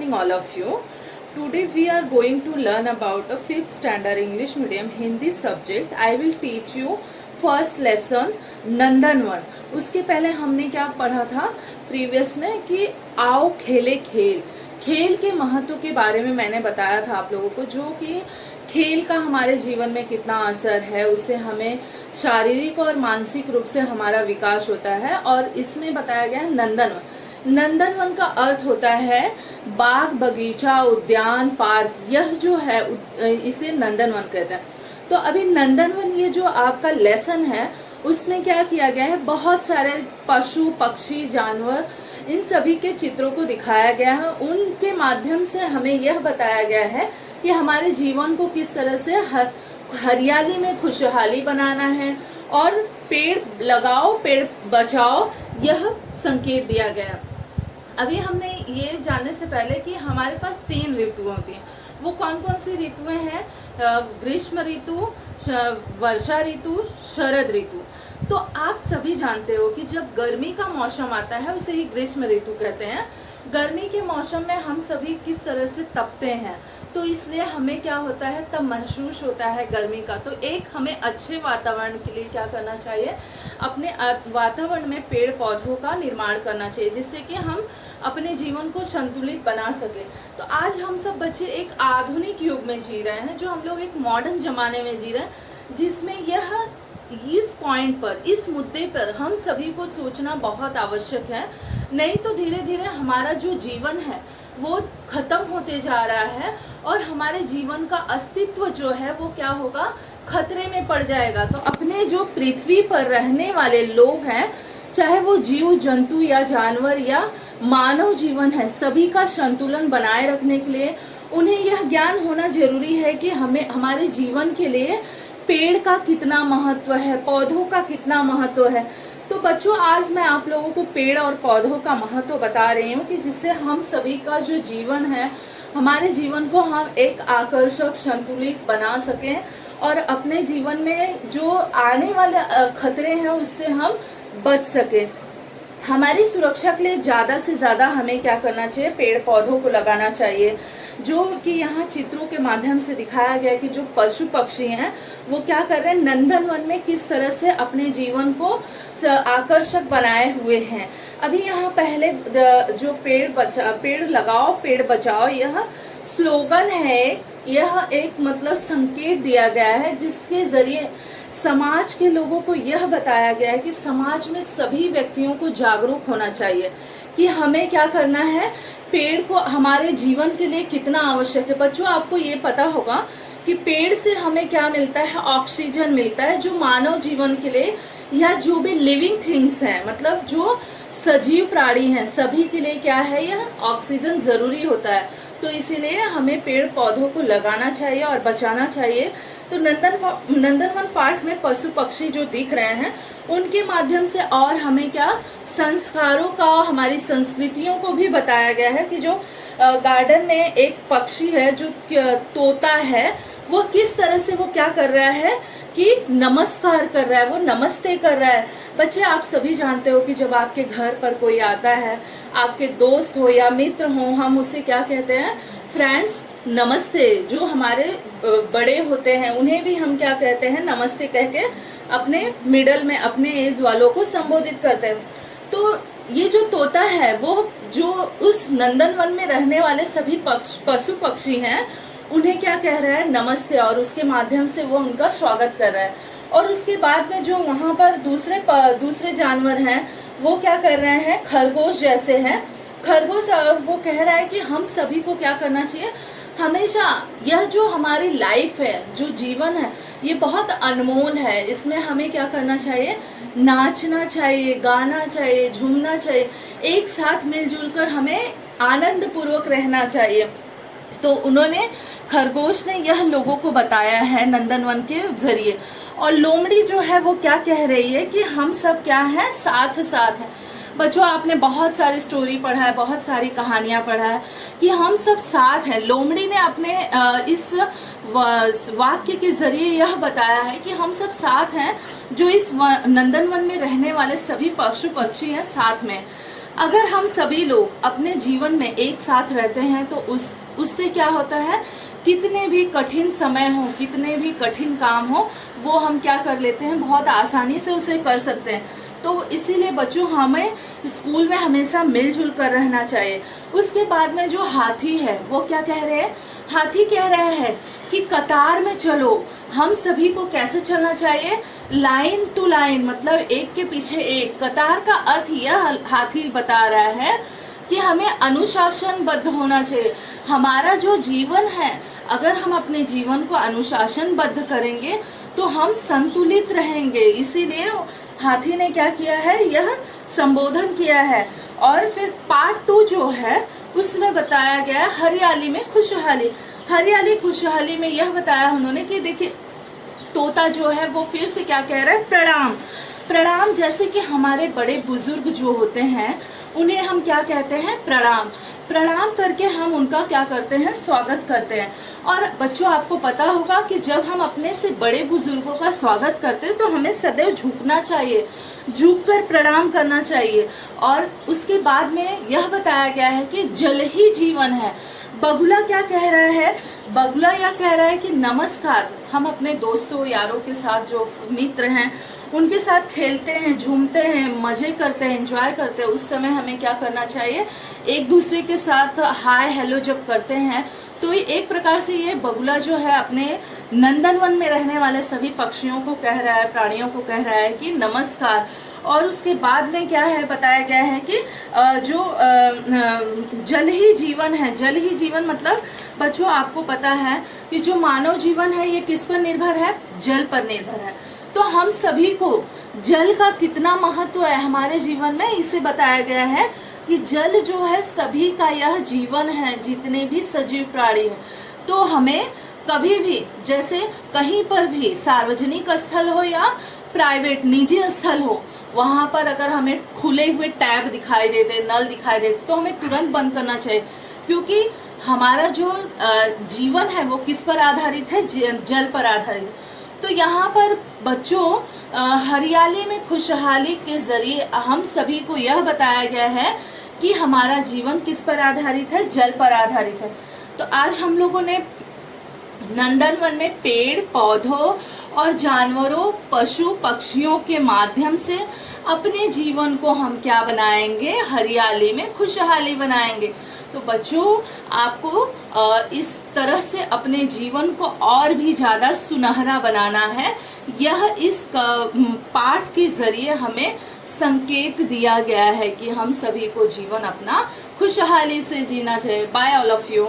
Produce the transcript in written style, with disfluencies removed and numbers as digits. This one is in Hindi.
morning all of you. Today we are going to learn about a 5th standard English medium Hindi subject. I will teach you first lesson Nandanvan. उसके पहले हमने क्या पढ़ा था प्रीवियस में कि आओ खेले खेल. खेल के महत्व के बारे में मैंने बताया था आप लोगों को, जो कि खेल का हमारे जीवन में कितना असर है, उससे हमें शारीरिक और मानसिक रूप से हमारा विकास होता है. और इसमें बताया गया है नंदनवन. नंदनवन का अर्थ होता है बाग, बगीचा, उद्यान, पार्क. यह जो है इसे नंदनवन कहते हैं. तो अभी नंदनवन ये जो आपका लेसन है उसमें क्या किया गया है, बहुत सारे पशु, पक्षी, जानवर, इन सभी के चित्रों को दिखाया गया है. उनके माध्यम से हमें यह बताया गया है कि हमारे जीवन को किस तरह से हरियाली में खुशहाली बनाना है और पेड़ लगाओ पेड़ बचाओ, यह संकेत दिया गया. अभी हमने ये जानने से पहले कि हमारे पास 3 ऋतुएं होती हैं. वो कौन कौन सी ऋतुएं हैं? ग्रीष्म ऋतु, वर्षा ऋतु, शरद ऋतु. तो आप सभी जानते हो कि जब गर्मी का मौसम आता है उसे ही ग्रीष्म ऋतु कहते हैं. गर्मी के मौसम में हम सभी किस तरह से तपते हैं, तो इसलिए हमें क्या होता है, तब महसूस होता है गर्मी का. तो एक हमें अच्छे वातावरण के लिए क्या करना चाहिए, अपने वातावरण में पेड़ पौधों का निर्माण करना चाहिए, जिससे कि हम अपने जीवन को संतुलित बना सके. तो आज हम सब बच्चे एक आधुनिक युग में जी रहे हैं, जो हम लोग एक मॉडर्न जमाने में जी रहे हैं, जिसमें इस पॉइंट पर, इस मुद्दे पर हम सभी को सोचना बहुत आवश्यक है. नहीं तो धीरे धीरे हमारा जो जीवन है वो खत्म होते जा रहा है और हमारे जीवन का अस्तित्व जो है वो क्या होगा, खतरे में पड़ जाएगा. तो अपने जो पृथ्वी पर रहने वाले लोग हैं, चाहे वो जीव जंतु या जानवर या मानव जीवन है, सभी का संतुलन बनाए रखने के लिए उन्हें यह ज्ञान होना जरूरी है कि हमें हमारे जीवन के लिए पेड़ का कितना महत्व है, पौधों का कितना महत्व है. तो बच्चों, आज मैं आप लोगों को पेड़ और पौधों का महत्व बता रही हूँ कि जिससे हम सभी का जो जीवन है, हमारे जीवन को हम एक आकर्षक, संतुलित बना सकें और अपने जीवन में जो आने वाले खतरे हैं उससे हम बच सकें. हमारी सुरक्षा के लिए ज्यादा से ज्यादा हमें क्या करना चाहिए, पेड़ पौधों को लगाना चाहिए. जो कि यहाँ चित्रों के माध्यम से दिखाया गया कि जो पशु पक्षी हैं वो क्या कर रहे हैं, नंदनवन में किस तरह से अपने जीवन को आकर्षक बनाए हुए हैं. अभी यहाँ पहले जो पेड़ लगाओ पेड़ बचाओ, यह स्लोगन है. यह एक मतलब संकेत दिया गया है, जिसके जरिए समाज के लोगों को यह बताया गया है कि समाज में सभी व्यक्तियों को जागरूक होना चाहिए कि हमें क्या करना है, पेड़ को हमारे जीवन के लिए कितना आवश्यक है. बच्चों, आपको ये पता होगा कि पेड़ से हमें क्या मिलता है, ऑक्सीजन मिलता है, जो मानव जीवन के लिए या जो भी लिविंग थिंग्स हैं, मतलब जो सजीव प्राणी हैं, सभी के लिए क्या है, यह ऑक्सीजन जरूरी होता है. तो इसीलिए हमें पेड़ पौधों को लगाना चाहिए और बचाना चाहिए. तो नंदनवन पार्क में पशु पक्षी जो दिख रहे हैं उनके माध्यम से और हमें क्या, संस्कारों का, हमारी संस्कृतियों को भी बताया गया है कि जो गार्डन में एक पक्षी है जो तोता है, वो किस तरह से वो क्या कर रहा है कि नमस्कार कर रहा है, वो नमस्ते कर रहा है. बच्चे, आप सभी जानते हो कि जब आपके घर पर कोई आता है, आपके दोस्त हो या मित्र हो, हम उससे क्या कहते हैं, फ्रेंड्स नमस्ते. जो हमारे बड़े होते हैं उन्हें भी हम क्या कहते हैं, नमस्ते कह के अपने मिडल में अपने एज वालों को संबोधित करते हैं. तो ये जो तोता है वो जो उस नंदनवन में रहने वाले सभी पशु पक्षी हैं उन्हें क्या कह रहा है, नमस्ते, और उसके माध्यम से वो उनका स्वागत कर रहा है. और उसके बाद में जो वहां पर दूसरे जानवर हैं वो क्या कर रहे हैं, खरगोश जैसे हैं. खरगोश वो कह रहा है कि हम सभी को क्या करना चाहिए, हमेशा यह जो हमारी लाइफ है, जो जीवन है, ये बहुत अनमोल है. इसमें हमें क्या करना चाहिए, नाचना चाहिए, गाना चाहिए, झूमना चाहिए, एक साथ मिलजुल कर हमें आनंद पूर्वक रहना चाहिए. तो उन्होंने, खरगोश ने यह लोगों को बताया है नंदनवन के जरिए. और लोमड़ी जो है वो क्या कह रही है कि हम सब क्या है, साथ साथ हैं. बच्चों, आपने बहुत सारी स्टोरी पढ़ा है, बहुत सारी कहानियां पढ़ा है कि हम सब साथ हैं. लोमड़ी ने अपने इस वाक्य के जरिए यह बताया है कि हम सब साथ हैं, जो इस नंदनवन में रहने वाले सभी पशु पक्षी हैं साथ में. अगर हम सभी लोग अपने जीवन में एक साथ रहते हैं तो उससे क्या होता है, कितने भी कठिन समय हो, कितने भी कठिन काम हो, वो हम क्या कर लेते हैं, बहुत आसानी से उसे कर सकते हैं। तो इसीलिए बच्चों हमें स्कूल में हमेशा मिलजुल कर रहना चाहिए। उसके बाद में जो हाथी है वो क्या कह रहे हैं, हाथी कह रहे हैं कि कतार में चलो। हम सभी को कैसे चलना चाहिए, लाइन टू लाइन, मतलब एक के पीछे एक। कतार का अर्थ यह हाथी बता रहा है कि हमें अनुशासनबद्ध होना चाहिए। हमारा जो जीवन है, अगर हम अपने जीवन को अनुशासनबद्ध करेंगे तो हम संतुलित रहेंगे। इसीलिए हाथी ने क्या किया है, यह संबोधन किया है। और फिर पार्ट 2 जो है उसमें बताया गया है हरियाली में खुशहाली। हरियाली खुशहाली में यह बताया उन्होंने कि देखिए तोता जो है वो फिर से क्या कह रहा है, प्रणाम। प्रणाम, जैसे कि हमारे बड़े बुजुर्ग जो होते हैं उन्हें हम क्या कहते हैं, प्रणाम। प्रणाम करके हम उनका क्या करते हैं, स्वागत करते हैं। और बच्चों आपको पता होगा कि जब हम अपने से बड़े बुजुर्गों का स्वागत करते हैं तो हमें सदैव झुकना चाहिए, झुककर प्रणाम करना चाहिए। और उसके बाद में यह बताया गया है कि जल ही जीवन है। बगुला क्या कह रहा है, बगुला यह कह रहा है कि नमस्कार। हम अपने दोस्तों यारों के साथ, जो मित्र हैं उनके साथ खेलते हैं, झूमते हैं, मजे करते हैं, एंजॉय करते हैं, उस समय हमें क्या करना चाहिए, एक दूसरे के साथ हाय हेलो जब करते हैं तो एक प्रकार से ये बगुला जो है अपने नंदनवन में रहने वाले सभी पक्षियों को कह रहा है, प्राणियों को कह रहा है कि नमस्कार। और उसके बाद में क्या है, बताया गया है कि जो जल ही जीवन है। जल ही जीवन मतलब बच्चों आपको पता है कि जो मानव जीवन है ये किस पर निर्भर है, जल पर निर्भर है। तो हम सभी को जल का कितना महत्व है हमारे जीवन में, इसे बताया गया है कि जल जो है सभी का यह जीवन है, जितने भी सजीव प्राणी हैं। तो हमें कभी भी, जैसे कहीं पर भी सार्वजनिक स्थल हो या प्राइवेट निजी स्थल हो, वहां पर अगर हमें खुले हुए टैब दिखाई देते, नल दिखाई देते, तो हमें तुरंत बंद करना चाहिए। क्योंकि हमारा जो जीवन है वो किस पर आधारित है, जल पर आधारित है। तो यहाँ पर बच्चों हरियाली में खुशहाली के जरिए हम सभी को यह बताया गया है कि हमारा जीवन किस पर आधारित है, जल पर आधारित है। तो आज हम लोगों ने नंदनवन में पेड़ पौधों और जानवरों, पशु पक्षियों के माध्यम से अपने जीवन को हम क्या बनाएंगे, हरियाली में खुशहाली बनाएंगे। तो बच्चों आपको इस तरह से अपने जीवन को और भी ज्यादा सुनहरा बनाना है। यह इस पाठ के जरिए हमें संकेत दिया गया है कि हम सभी को जीवन अपना खुशहाली से जीना चाहिए। Bye all of you.